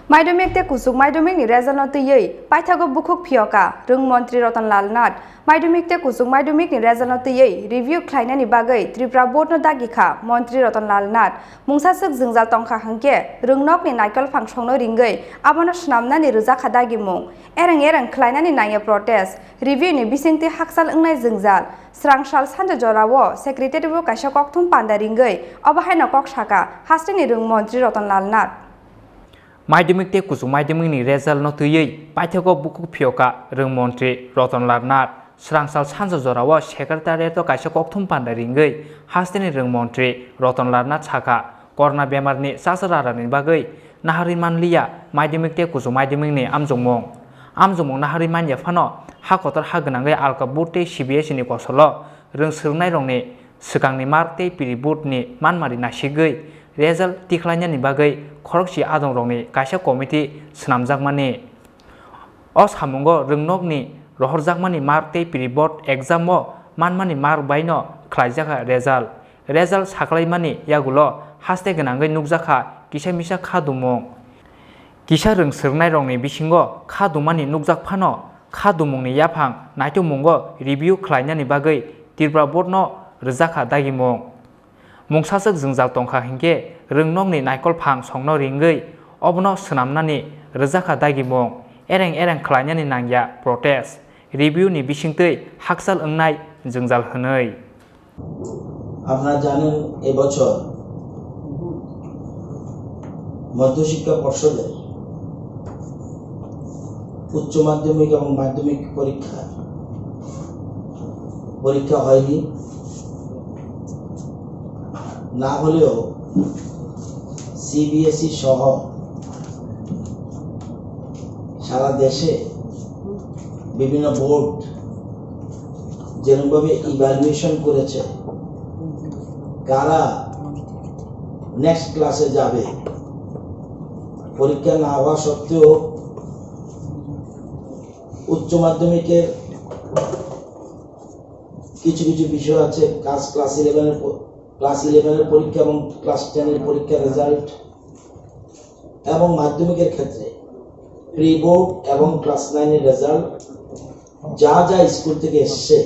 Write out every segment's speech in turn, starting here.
Madhyamik te Kwchuk Madhyamik ni result no tiyei Paithago Bukhok Phiyokha Rwng Mantri Ratanlal Nath Madhyamik te Kwchuk Madhyamik ni result no tiyei review khlainani bagai Tripura board no dagikha Mantri Ratanlal Nath mungsasuk jingjal tongkha hangke Rwng nok ni naikol phangshong no ringai abono snamnani rwjakha dagimung ereng khlainani naya protest review ni bisingti haksal ongnai jingjal srangsal sanja jorao secretary bo kaisa kokthum panda ringai obahaina kok saka hasteni Rwng Mantri Ratanlal Nath Madhyamik te Kwchuk Madhyamik ni result no tiyei Paithago Bukhok Phiyokha Rwng Mantri Ratanlal Nath srangsal sanja jorao secretariat kaisa kokthum panda ringai hasteni Rwng Mantri Ratanlal Nath saka corona bemarni sasararani bagai nahari manliya Madhyamik te Kwchuk Madhyamik ni amjongmung nahari manya phano hakotor hagnangai alka bote CBS ni kosolo Rwng srwngnai rokni swkangni mark tei piri board ni manmari nasigoi result tikhlainani bagai khoroksi adong rokni kaisa committee swnamjakmani o samungo Rwng nokni rohorjakmani mark tei piri board exam o manmani mark bai no khlaijaka result saklaimani yagulo haste gwnangai nukjakha kisa misa khadumung kisa Rwng srwngnai rokni bisingo khadumani nukjak phano khadumungni yaphang naitungmungo review khlainani bagai Tripura board no rwjakha dagimung mungsasuk jingjal tongkha hingke Rwng nokni naikol phang songno ringai obono swnamnani rwjakha dagimung ereng khlainani nangya protest review ni bisingtwi haksal ongnai jingjal hwnoi আপনারা জানেন এবছর মধ্যশিক্ষা পর্ষদের উচ্চ মাধ্যমিক এবং মাধ্যমিক পরীক্ষা হয়নি না হলেও সিবিএসই সহ সারা দেশে বিভিন্ন বোর্ড যেরকমভাবে ইভ্যালুয়েশন করেছে কারা নেক্সট ক্লাসে যাবে পরীক্ষা না হওয়া সত্ত্বেও উচ্চ মাধ্যমিকের কিছু বিষয় আছে ক্লাস 11 এর পরীক্ষা এবং ক্লাস 10 এর পরীক্ষার রেজাল্ট এবং মাধ্যমিকের ক্ষেত্রে প্রি বোর্ড এবং ক্লাস 9 এর রেজাল্ট যা স্কুল থেকে এসেছে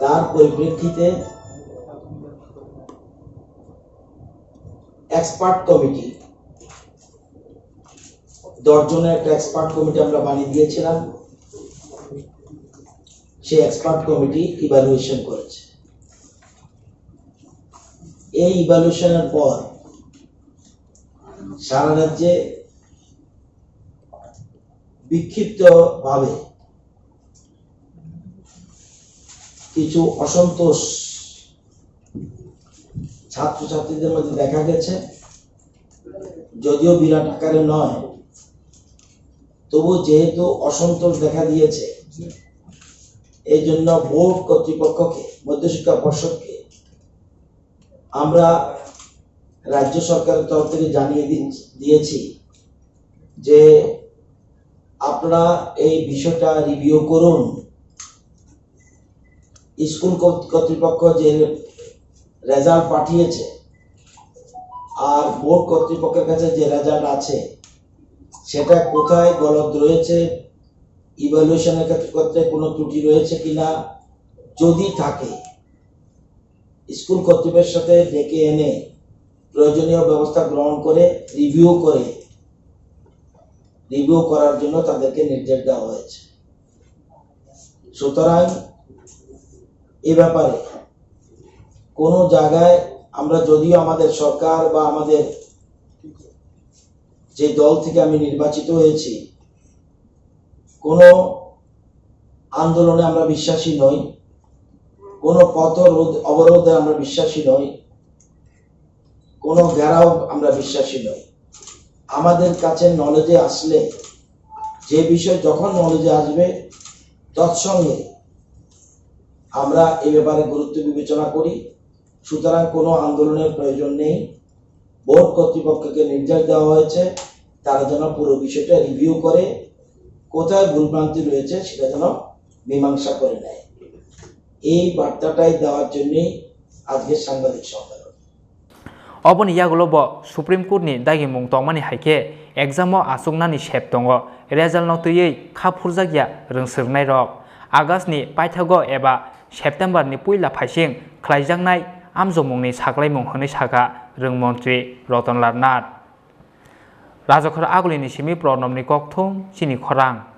তার পরিপ্রেক্ষিতে এক্সপার্ট কমিটি 10 জনের একটা এক্সপার্ট কমিটি আমরা বানিয়ে দিয়েছিলাম সেই এক্সপার্ট কমিটি ইভ্যালুয়েশন করেছে এই ইভ্যালুয়েশনের পর সারা রাজ্যে বিক্ষিপ্তভাবে কিছু অসন্তোষ ছাত্রছাত্রীদের মধ্যে দেখা গেছে যদিও বিরাট আকারে নয় তবু যেহেতু অসন্তোষ দেখা দিয়েছে এই জন্য বোর্ড কর্তৃপক্ষকে মধ্যশিক্ষা পর্ষদকে আমরা রাজ্য সরকারের তরফ থেকে জানিয়ে দিয়েছি যে আপনারা এই বিষয়টা রিভিউ করুন স্কুল কর্তৃপক্ষ যে রেজাল্ট পাঠিয়েছে আর বোর্ড কর্তৃপক্ষের কাছে যে রেজাল্ট আছে সেটা কোথায় গলদ রয়েছে ইভ্যালুয়েশনের ক্ষেত্রে কোনো ত্রুটি রয়েছে কিনা যদি থাকে স্কুল কর্তৃপক্ষের সাথে ডেকে এনে প্রয়োজনীয় ব্যবস্থা গ্রহণ করে রিভিউ করার জন্য তাদেরকে নির্দেশ দেওয়া হয়েছে সুতরাং এই ব্যাপারে কোন জায়গায় আমরা যদিও আমাদের সরকার বা আমাদের যে দল থেকে আমি নির্বাচিত হয়েছি কোন আন্দোলনে আমরা বিশ্বাসী নই কোন পথ অবরোধে আমরা বিশ্বাসী নই কোন ঘেরাও আমরা বিশ্বাসী নই আমাদের কাছে নলেজে আসলে যে বিষয় যখন নলেজে আসবে তৎসঙ্গে আমরা এই ব্যাপারে গুরুত্ব বিবেচনা করি সুতরাং কোনো আন্দোলনের প্রয়োজন নেই বোর্ড কর্তৃপক্ষকে নির্দেশ দেওয়া হয়েছে তারা যেন পুরো বিষয়টা রিভিউ করে কোথায় ভুলভ্রান্তি রয়েছে সেটা যেন মীমাংসা করে নেয় এই বার্তাটাই দেওয়ার জন্যই আজকের সাংবাদিক সম্মেলন Oboni yagulobo Supreme Court ni dagi mung tongmani haike exam o asungnani sep tongo result no tuyei khapurjakya rwng sirnai rok August ni Paithago eba September ni puila phaising khlaijaknai amjomungni saklaimung hwnwi saka Rwng Mantri Ratanlal Nath Rajokhor agulini simi pronomni kokthum Chini Khorang